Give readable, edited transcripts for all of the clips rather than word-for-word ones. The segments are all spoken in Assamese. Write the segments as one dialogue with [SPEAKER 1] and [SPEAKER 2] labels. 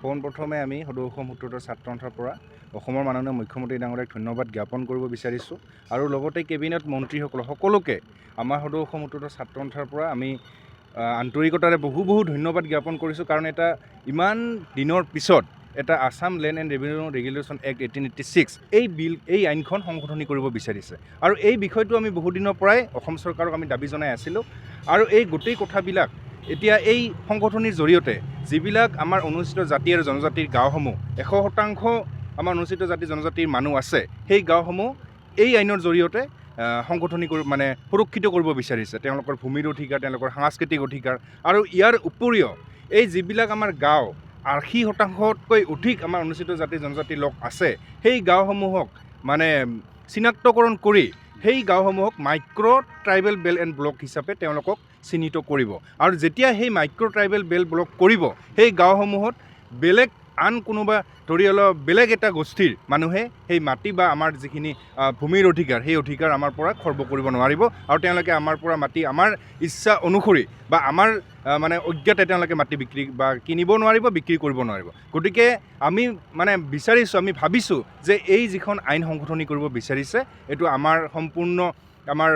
[SPEAKER 1] পোনপ্ৰথমে আমি সদৌ অসম সূত্ৰটোৰ ছাত্ৰ সন্থাৰ পৰা অসমৰ মাননীয় মুখ্যমন্ত্ৰী ডাঙৰীয়াক ধন্যবাদ জ্ঞাপন কৰিব বিচাৰিছোঁ আৰু লগতে কেবিনেট মন্ত্ৰীসকল সকলোকে আমাৰ সদৌ অসম সূত্ৰটোৰ ছাত্ৰ সন্থাৰ পৰা আমি আন্তৰিকতাৰে বহু ধন্যবাদ জ্ঞাপন কৰিছোঁ। কাৰণ এটা ইমান দিনৰ পিছত এটা Assam land and revenue regulation act 1886 এই আইনখন সংশোধনী কৰিব বিচাৰিছে আৰু এই বিষয়টো আমি বহুদিনৰ পৰাই অসম চৰকাৰক আমি দাবী জনাই আছিলোঁ আৰু এই গোটেই কথাবিলাক এতিয়া এই সংগঠনিৰ জৰিয়তে যিবিলাক আমাৰ অনুসূচিত জাতি আৰু জনজাতিৰ গাঁওসমূহ 100% আমাৰ অনুসূচিত জাতি জনজাতিৰ মানুহ আছে, সেই গাঁওসমূহ এই আইনৰ জৰিয়তে সংগঠনি মানে সুৰক্ষিত কৰিব বিচাৰিছে। তেওঁলোকৰ ভূমিৰ অধিকাৰ, তেওঁলোকৰ সাংস্কৃতিক অধিকাৰ আৰু ইয়াৰ উপৰিও এই যিবিলাক আমাৰ গাঁও 80%তকৈ অধিক আমাৰ অনুসূচিত জাতি জনজাতিৰ লোক আছে, সেই গাঁওসমূহক মানে চিনাক্তকৰণ কৰি সেই গাঁওসমূহক micro' tribal belt and block হিচাপে তেওঁলোকক চিহ্নিত কৰিব আৰু যেতিয়া সেই মাইক্ৰ' ট্ৰাইবেল বেল্ট ব্লক কৰিব, সেই গাঁওসমূহত বেলেগ আন কোনোবা ধৰি অলপ বেলেগ এটা গোষ্ঠীৰ মানুহে সেই মাটি বা আমাৰ যিখিনি ভূমিৰ অধিকাৰ, সেই অধিকাৰ আমাৰ পৰা খৰ্ব কৰিব নোৱাৰিব আৰু তেওঁলোকে আমাৰ পৰা মাটি আমাৰ ইচ্ছা অনুসৰি বা আমাৰ মানে অজ্ঞাতে তেওঁলোকে মাটি বিক্ৰী বা কিনিব নোৱাৰিব, বিক্ৰী কৰিব নোৱাৰিব। গতিকে আমি মানে বিচাৰিছোঁ, আমি ভাবিছোঁ যে এই যিখন আইন সংশোধনী কৰিব বিচাৰিছে, এইটো আমাৰ সম্পূৰ্ণ আমাৰ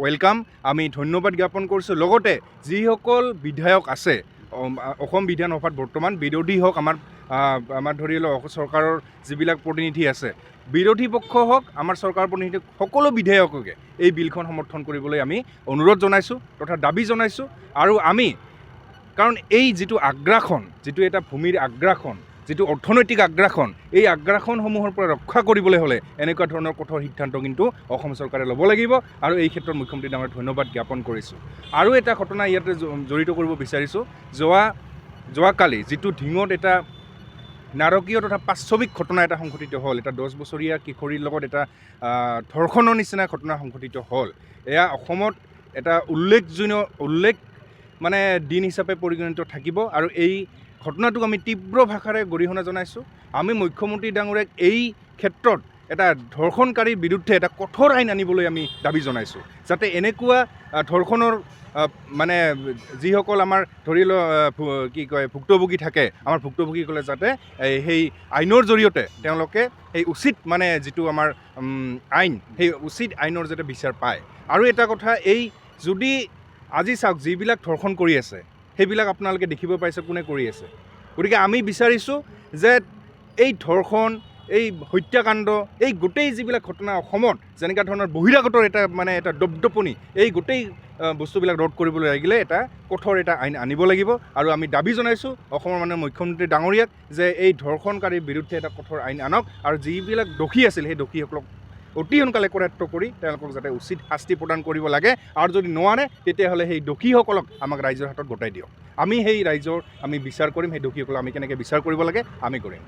[SPEAKER 1] ৱেলকাম, আমি ধন্যবাদ জ্ঞাপন কৰিছোঁ। লগতে যিসকল বিধায়ক আছে অসম বিধান সভাত বৰ্তমান, বিৰোধী হওক আমাৰ ধৰি লওক চৰকাৰৰ যিবিলাক প্ৰতিনিধি আছে, বিৰোধী পক্ষ হওক আমাৰ চৰকাৰৰ প্ৰতিনিধি, সকলো বিধায়ককে এই বিলখন সমৰ্থন কৰিবলৈ আমি অনুৰোধ জনাইছোঁ তথা দাবী জনাইছোঁ। আৰু আমি কাৰণ এই যিটো আগ্ৰাসন, যিটো এটা ভূমিৰ আগ্ৰাসন, যিটো অৰ্থনৈতিক আগ্ৰাসন, এই আগ্ৰাসনসমূহৰ পৰা ৰক্ষা কৰিবলৈ হ'লে এনেকুৱা ধৰণৰ কঠোৰ সিদ্ধান্ত কিন্তু অসম চৰকাৰে ল'ব লাগিব আৰু এই ক্ষেত্ৰত মুখ্যমন্ত্ৰী ডাঙৰীয়াক ধন্যবাদ জ্ঞাপন কৰিছোঁ। আৰু এটা ঘটনা ইয়াতে জড়িত কৰিব বিচাৰিছোঁ। যোৱাকালি যিটো ঢিঙত এটা নাৰকীয় তথা পাশবিক ঘটনা এটা সংঘটিত হ'ল, এটা 10 বছৰীয়া কিশোৰীৰ লগত এটা ধৰ্ষণৰ নিচিনা ঘটনা সংঘটিত হ'ল। এয়া অসমত এটা উল্লেখ মানে দিন হিচাপে পৰিগণিত থাকিব আৰু এই ঘটনাটোক আমি তীব্ৰ ভাষাৰে গৰিহণা জনাইছোঁ। আমি মুখ্যমন্ত্ৰী ডাঙৰীয়াক এই ক্ষেত্ৰত এটা ধৰ্ষণকাৰীৰ বিৰুদ্ধে এটা কঠোৰ আইন আনিবলৈ আমি দাবী জনাইছোঁ, যাতে এনেকুৱা ধৰ্ষণৰ মানে যিসকল আমাৰ ধৰি ভুক্তভোগী থাকে, আমাৰ ভুক্তভোগীসকলে যাতে সেই আইনৰ জৰিয়তে তেওঁলোকে সেই উচিত মানে যিটো আমাৰ আইন, সেই উচিত আইনৰ যাতে বিচাৰ পায়। আৰু এটা কথা, এই যদি আজি চাওক যিবিলাক ধৰ্ষণ কৰি আছে, সেইবিলাক আপোনালোকে দেখিব পাইছে কোনে কৰি আছে। গতিকে আমি বিচাৰিছোঁ যে এই ধৰ্ষণ, এই হত্যাকাণ্ড, এই গোটেই যিবিলাক ঘটনা অসমত যেনেকুৱা ধৰণৰ বহিৰাগতৰ এটা দপদপনি, এই গোটেই বস্তুবিলাক ৰোধ কৰিবলৈ লাগিলে এটা কঠোৰ এটা আইন আনিব লাগিব। আৰু আমি দাবী জনাইছোঁ অসমৰ মাননীয় মুখ্যমন্ত্ৰী ডাঙৰীয়াক যে এই ধৰ্ষণকাৰীৰ বিৰুদ্ধে এটা কঠোৰ আইন আনক আৰু যিবিলাক দোষী আছিল সেই দোষীসকলক অতি সোনকালে কৰায়ত্ব কৰি তেওঁলোকক যাতে উচিত শাস্তি প্ৰদান কৰিব লাগে আৰু যদি নোৱাৰে তেতিয়াহ'লে সেই দোষীসকলক আমাক ৰাইজৰ হাতত গতাই দিয়ক। আমি সেই ৰাইজৰ আমি বিচাৰ কৰিম, সেই দোষীসকলক আমি কেনেকৈ বিচাৰ কৰিব লাগে আমি কৰিম।